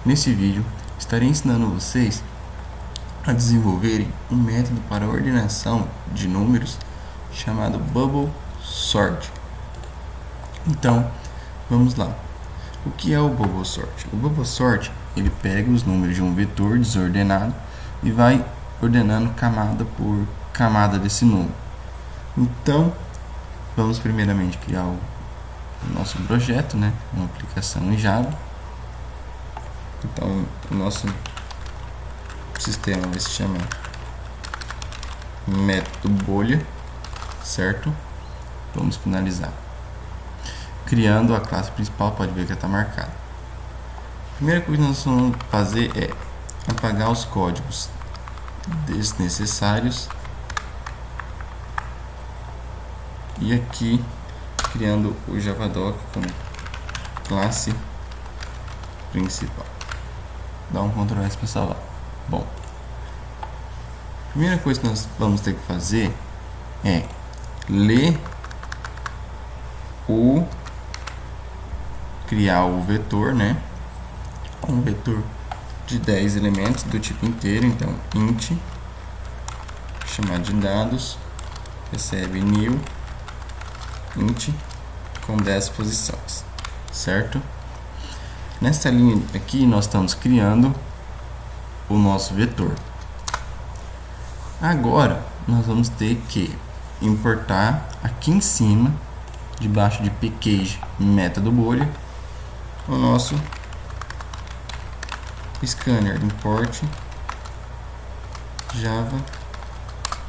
Nesse vídeo, estarei ensinando vocês a desenvolverem um método para ordenação de números chamado Bubble Sort. Então, vamos lá. O que é o Bubble Sort? O Bubble Sort, ele pega os números de um vetor desordenado e vai ordenando camada por camada desse número. Então, vamos primeiramente criar o nosso projeto, né? Uma aplicação em Java. Então, o nosso sistema vai se chamar método bolha, certo? Vamos finalizar. Criando a classe principal, pode ver que está marcada. A primeira coisa que nós vamos fazer é apagar os códigos desnecessários e aqui criando o Javadoc como classe principal. Dá um Ctrl S para salvar. Bom, a primeira coisa que nós vamos ter que fazer é ler criar o vetor, né? Um vetor de 10 elementos do tipo inteiro, então int, chamar de dados, recebe new int com 10 posições, certo? Nessa linha aqui nós estamos criando o nosso vetor. Agora nós vamos ter que importar aqui em cima, debaixo de package método bolha, o nosso scanner, import java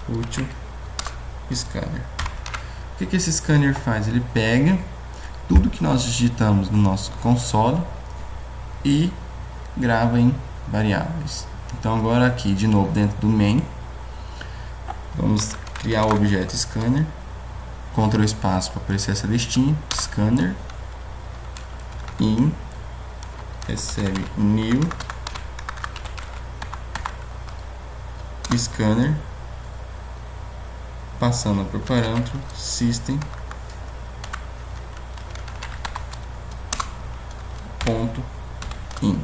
util scanner. O que esse scanner faz? Ele pega tudo que nós digitamos no nosso console e grava em variáveis. Então agora aqui de novo dentro do main, vamos criar o objeto scanner, Ctrl espaço para aparecer essa listinha, scanner in recebe new scanner, passando por parâmetro system ponto in,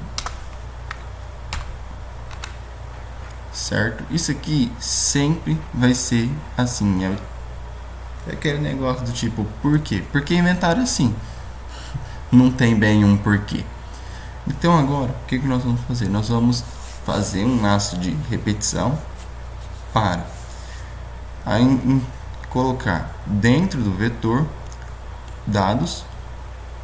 certo? Isso aqui sempre vai ser assim, é aquele negócio do tipo, por quê? Porque inventaram assim, não tem bem um porquê. Então agora, o que nós vamos fazer? Nós vamos fazer um laço de repetição para colocar dentro do vetor dados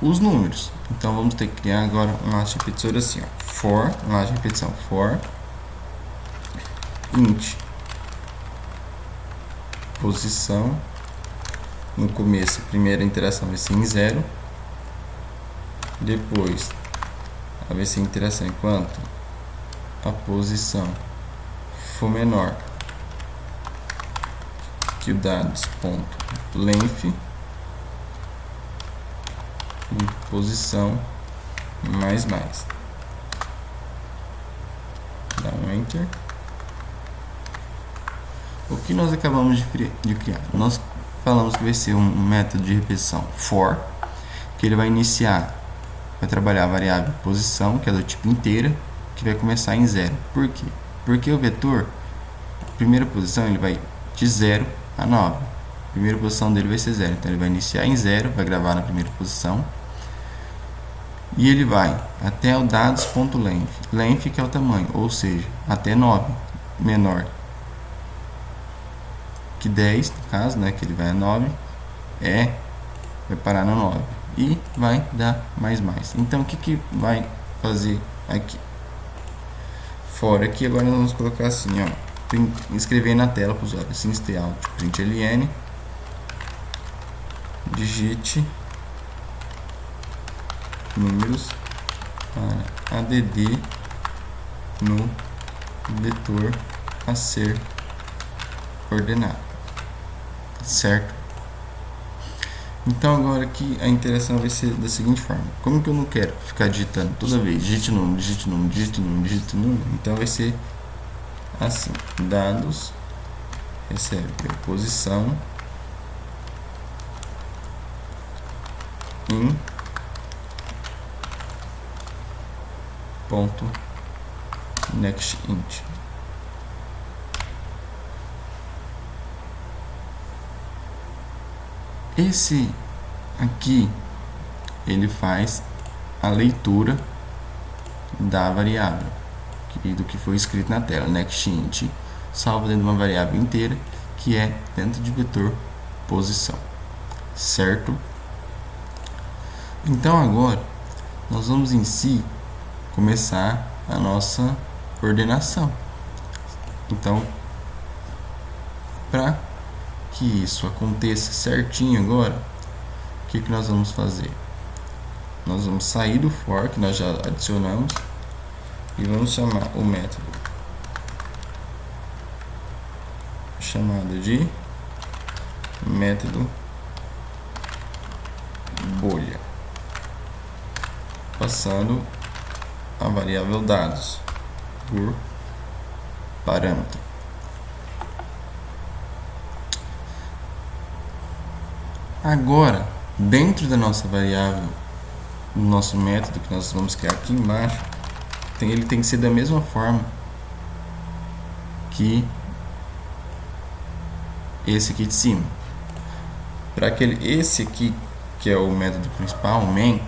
os números. Então vamos ter que criar agora um laço de repetição assim, ó, for, um laço de repetição for int posição, no começo a primeira interação vai ser em 0, depois vai ser interação enquanto a posição for menor que o dados.length e posição mais. Dá um enter. O que nós acabamos de criar? Nós falamos que vai ser um método de repetição for, que ele vai iniciar, vai trabalhar a variável posição, que é do tipo inteira, que vai começar em 0. Por quê? Porque o vetor, a primeira posição, ele vai de 0 a 9. A primeira posição dele vai ser 0. Então ele vai iniciar em 0, vai gravar na primeira posição. E ele vai até o dados.length. Length que é o tamanho, ou seja, até 9. Menor que 10, no caso, né, que ele vai a 9, vai parar no 9. E vai dar mais. Então o que vai fazer aqui? Fora aqui, agora nós vamos colocar assim, ó, escrever na tela para o usuário, assim, stay out, println, digite números para add no vetor a ser ordenado, certo? Então agora aqui a interação vai ser da seguinte forma: como que eu não quero ficar digitando toda vez, digite número, então vai ser assim, dados recebe posição in ponto next int. Esse aqui ele faz a leitura da variável do que foi escrito na tela. Next int salva dentro de uma variável inteira que é dentro de vetor posição, certo? Então agora nós vamos em si começar a nossa ordenação. Então, para que isso aconteça certinho agora, o que nós vamos fazer? Nós vamos sair do for, que nós já adicionamos, e vamos chamar o método chamado de método bolha, passando a variável dados por parâmetro. Agora, dentro da nossa variável, do nosso método que nós vamos criar aqui embaixo, ele tem que ser da mesma forma que esse aqui de cima. Para que esse aqui, que é o método principal, o main,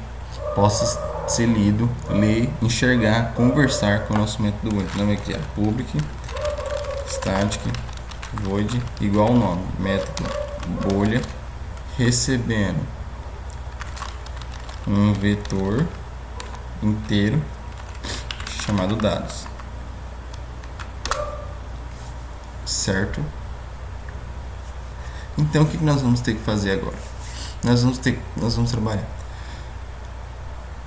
possa ser lido, ler, enxergar, conversar com o nosso método bolha. Então vai criar public static void igual ao nome, método bolha, recebendo um vetor inteiro chamado dados, certo? Então o que nós vamos ter que fazer agora? Nós vamos trabalhar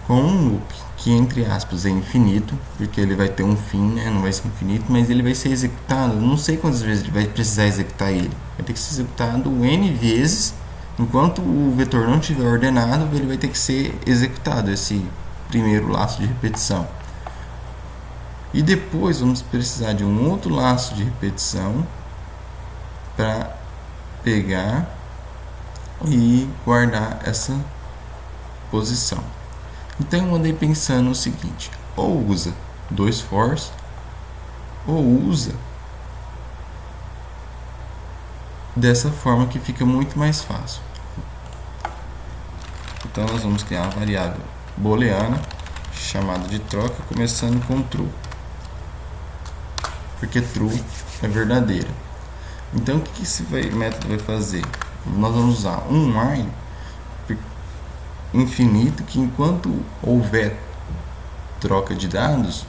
com um loop que, entre aspas, é infinito, porque ele vai ter um fim, né? Não vai ser infinito, mas ele vai ser executado, não sei quantas vezes ele vai precisar executar ele, vai ter que ser executado n vezes. Enquanto o vetor não estiver ordenado, ele vai ter que ser executado, esse primeiro laço de repetição. E depois vamos precisar de um outro laço de repetição para pegar e guardar essa posição. Então eu andei pensando o seguinte: ou usa dois fors, ou usa dessa forma, que fica muito mais fácil. Então nós vamos criar uma variável booleana chamada de troca, começando com true, porque true é verdadeira. Então o que esse método vai fazer? Nós vamos usar um while infinito, que enquanto houver troca de dados,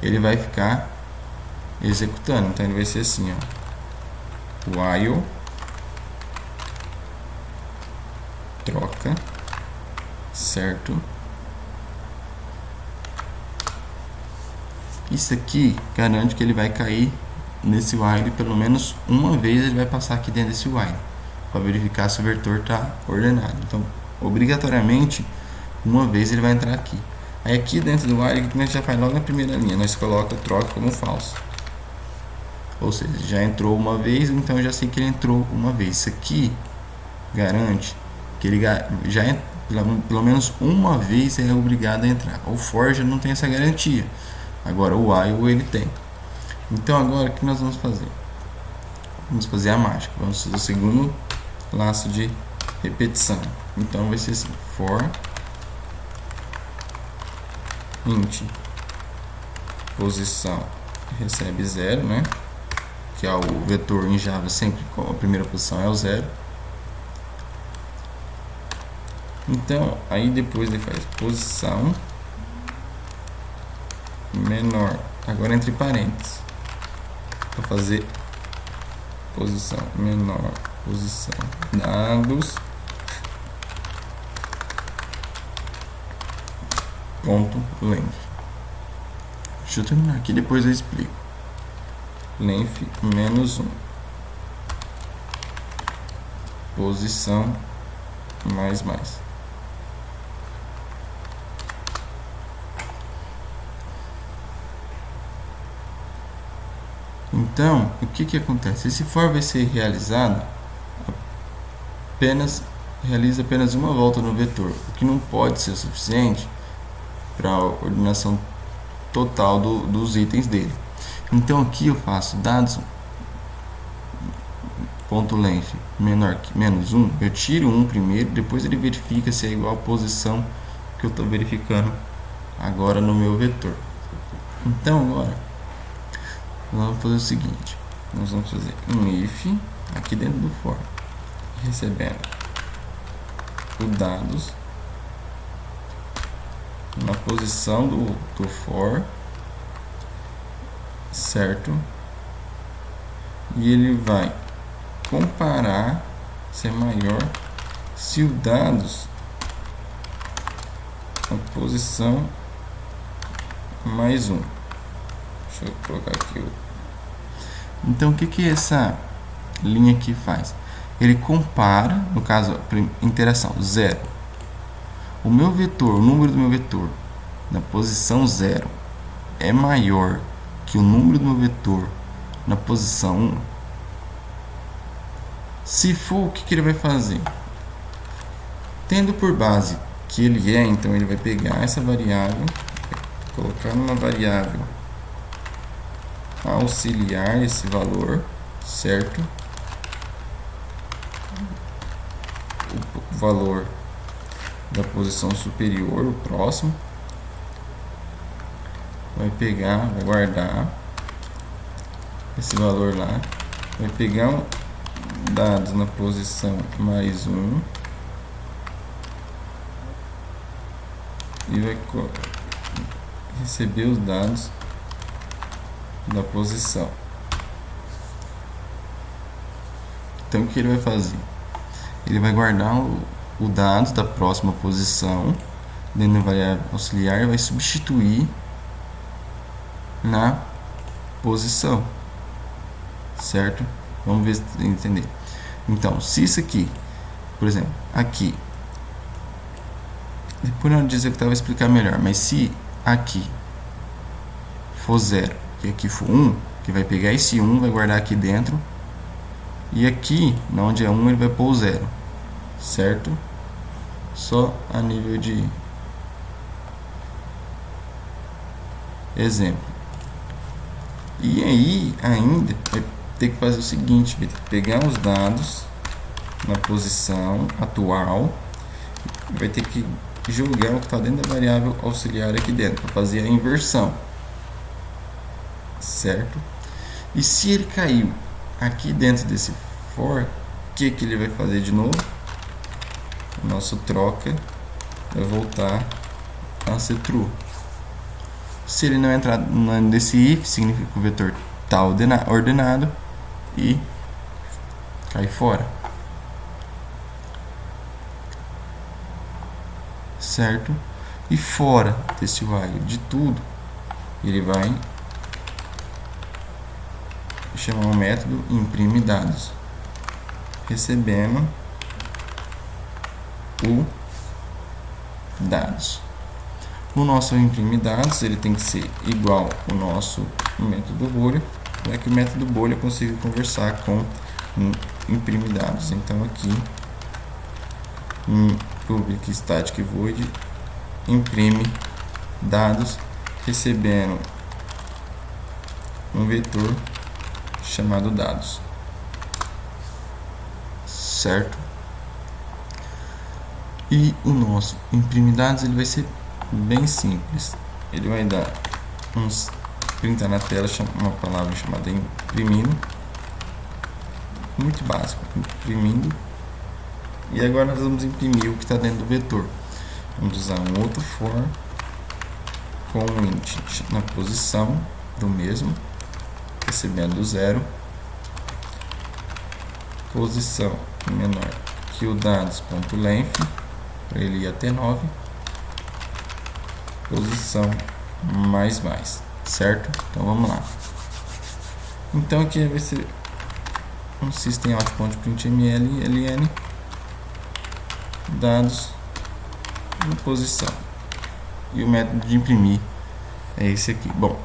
ele vai ficar executando. Então ele vai ser assim, ó: while troca, certo? Isso aqui garante que ele vai cair nesse while pelo menos uma vez. Ele vai passar aqui dentro desse while para verificar se o vetor está ordenado. Então, obrigatoriamente, uma vez ele vai entrar aqui. Aí aqui dentro do while, a gente já faz logo na primeira linha, nós coloca troca como falso. Ou seja, já entrou uma vez, então eu já sei que ele entrou uma vez. Isso aqui garante que ele já pelo menos uma vez é obrigado a entrar. O for já não tem essa garantia. Agora o while ele tem. Então agora o que nós vamos fazer? Vamos fazer a mágica. Vamos fazer o segundo laço de repetição. Então vai ser assim: for int posição recebe 0, né? Que é o vetor em Java, sempre a primeira posição é o 0. Então aí depois ele faz posição menor, agora entre parênteses, para fazer posição menor, posição dados, ponto length. Deixa eu terminar aqui, depois eu explico. Length -1, posição mais. Então, o que acontece? Esse for vai ser realizado realiza apenas uma volta no vetor, o que não pode ser suficiente para a ordenação total dos itens dele. Então aqui eu faço dados ponto length menor que menos 1, eu tiro 1 primeiro, depois ele verifica se é igual à posição que eu estou verificando agora no meu vetor. Então agora nós vamos fazer o seguinte, nós vamos fazer um if aqui dentro do for, recebendo os dados na posição do for, certo? E ele vai comparar se é maior se o dados na posição mais 1. Deixa eu colocar aqui. Então o que essa linha aqui faz? Ele compara, no caso, interação 0. O meu vetor, o número do meu vetor na posição 0 é maior que o número do meu vetor na posição 1. Se for, o que ele vai fazer? Tendo por base que ele é, então ele vai pegar essa variável, colocar numa variável auxiliar esse valor, certo? O valor da posição superior, o próximo, vai pegar, vai guardar esse valor lá, vai pegar dados na posição mais 1 e vai receber os dados da posição. Então o que ele vai fazer? Ele vai guardar o dados da próxima posição dentro da variável auxiliar e vai substituir na posição, certo? Vamos ver se entender. Então, se isso aqui, por exemplo, aqui, depois não dizer que eu vou explicar melhor, mas se aqui for 0 e aqui for 1, que vai pegar esse 1, vai guardar aqui dentro, e aqui, onde é 1, ele vai pôr o 0, certo? Só a nível de exemplo. E aí, ainda, vai ter que fazer o seguinte, vai ter que pegar os dados na posição atual, vai ter que jogar o que está dentro da variável auxiliar aqui dentro, para fazer a inversão, certo? E se ele caiu aqui dentro desse for, o que ele vai fazer de novo? O nosso troca vai voltar a ser true. Se ele não entrar nesse if, significa que o vetor está ordenado e cai fora, certo? E fora desse while de tudo, ele vai chamar um método imprime dados, recebendo o dados. O nosso imprime dados ele tem que ser igual ao nosso método bolha, para que o método bolha consiga conversar com imprime dados. Então aqui em public static void imprime dados, recebendo um vetor chamado dados, certo? E o nosso imprime dados ele vai ser bem simples. Ele vai dar printar na tela uma palavra chamada imprimindo, muito básico, imprimindo. E agora nós vamos imprimir o que está dentro do vetor. Vamos usar um outro for com um int na posição do mesmo, recebendo 0, posição menor que o dados.length, para ele ir até 9, posição mais, certo? Então vamos lá. Então aqui vai ser um systemout.println ln dados em posição, e o método de imprimir é esse aqui. Bom,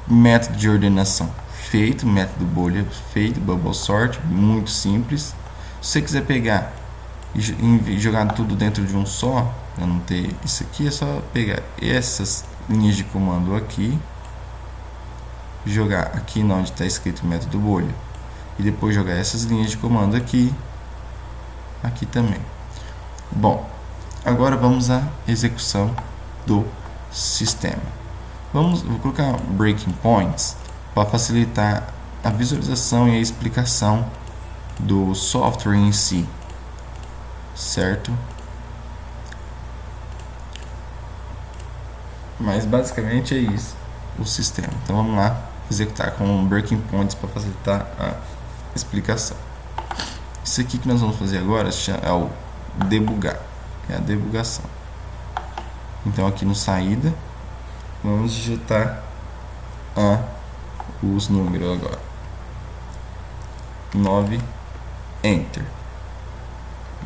método de ordenação feito, método bolha feito, bubble sort, muito simples. Se você quiser pegar e jogar tudo dentro de um só, para não ter isso aqui, é só pegar linhas de comando aqui, jogar aqui onde está escrito método bolha, e depois jogar essas linhas de comando aqui também. Bom, agora vamos à execução do sistema. Vou colocar breaking points para facilitar a visualização e a explicação do software em si, certo? Mas basicamente é isso o sistema. Então vamos lá executar com breaking points para facilitar a explicação. Isso aqui que nós vamos fazer agora é o debugar, é a debugação. Então aqui no saída vamos digitar os números agora. 9, enter.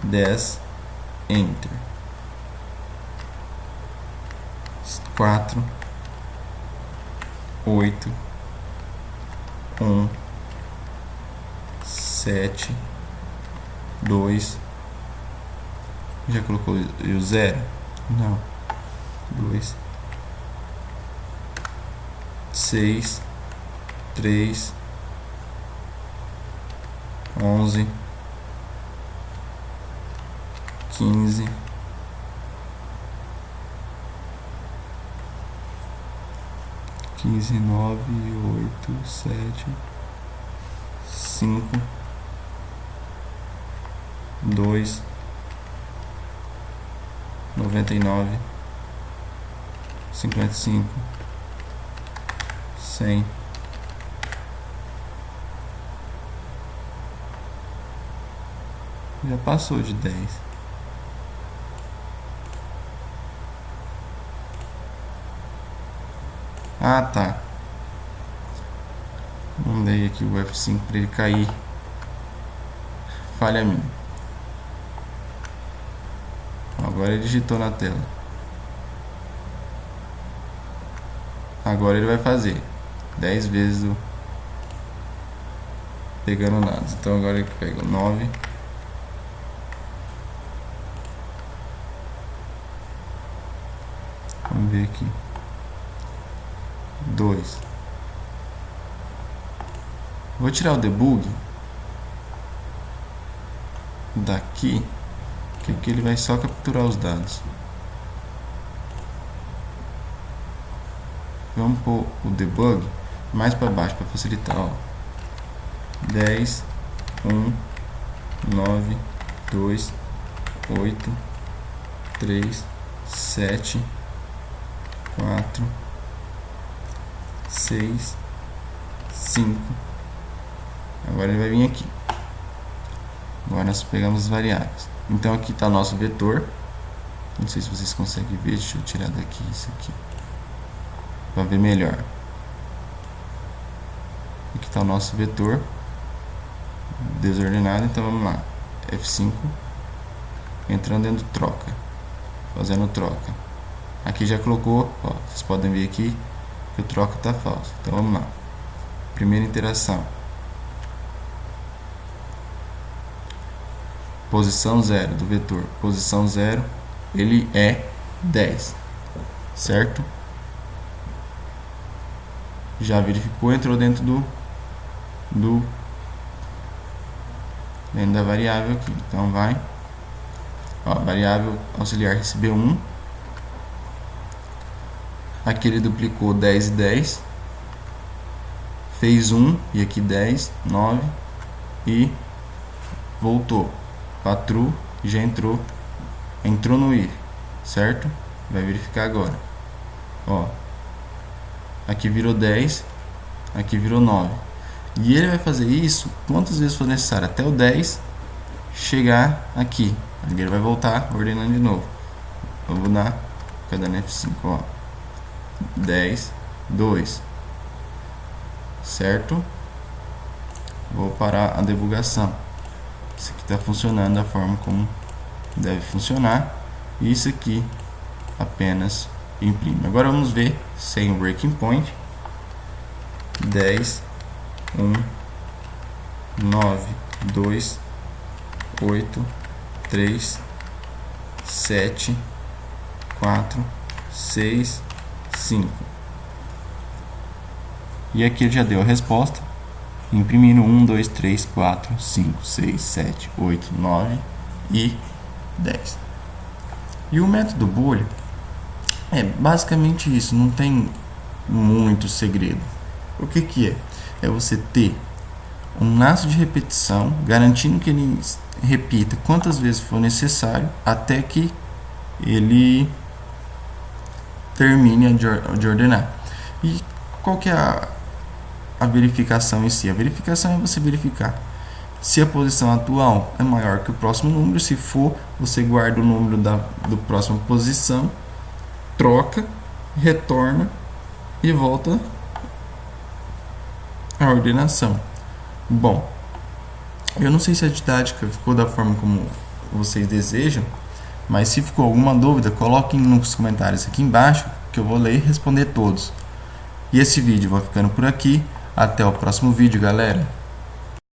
10, enter. 4, 8, 1, 7, 2. Já colocou o 0? Não. 2, 6, 3, 11, 15, 9, 8, 7, 5, 2, 99, 55, 100, já passou de 10. Ah, tá. Mandei aqui o F5 para ele cair. Falha minha. Agora ele digitou na tela. Agora ele vai fazer 10 vezes o pegando nada. Então agora ele pega 9, vamos ver aqui, 2. Vou tirar o debug daqui, que aqui ele vai só capturar os dados. Vamos pôr o debug mais para baixo para facilitar, ó. 10, 1, 9, 2, 8, 3, 7, 4, 6, 5. Agora ele vai vir aqui. Agora nós pegamos as variáveis. Então aqui está nosso vetor. Não sei se vocês conseguem ver. Deixa eu tirar daqui isso aqui para ver melhor. Aqui está o nosso vetor desordenado. Então vamos lá, F5, entrando dentro do troca, fazendo troca. Aqui já colocou, ó, vocês podem ver aqui que o troca está falso. Então vamos lá, primeira interação, posição 0 do vetor, posição 0, ele é 10, certo? Já verificou, entrou dentro dentro da variável aqui. Então vai, ó, variável auxiliar recebeu 1. Aqui ele duplicou 10 e 10, fez 1 e aqui 10, 9 e voltou para true, já entrou no if, certo? Vai verificar agora, ó, aqui virou 10, aqui virou 9. E ele vai fazer isso quantas vezes for necessário, até o 10 chegar aqui. Aí ele vai voltar ordenando de novo. Eu vou dar caderno F5, ó. 10, 2. Certo? Vou parar a debugação. Isso aqui está funcionando da forma como deve funcionar. E isso aqui apenas imprime. Agora vamos ver sem o breaking point. 10, 1, 9, 2, 8, 3, 7, 4, 6, 5. E aqui ele já deu a resposta, imprimindo 1, 2, 3, 4, 5, 6, 7, 8, 9 e 10. E o método bolha é basicamente isso, não tem muito segredo. O que que é? É você ter um laço de repetição, garantindo que ele repita quantas vezes for necessário até que ele termine de ordenar. E qual que é a verificação em si? A verificação é você verificar se a posição atual é maior que o próximo número. Se for, você guarda o número do próxima posição, troca, retorna e volta à ordenação. Bom, eu não sei se a didática ficou da forma como vocês desejam, mas se ficou alguma dúvida, coloquem nos comentários aqui embaixo que eu vou ler e responder todos. E esse vídeo vai ficando por aqui. Até o próximo vídeo, galera.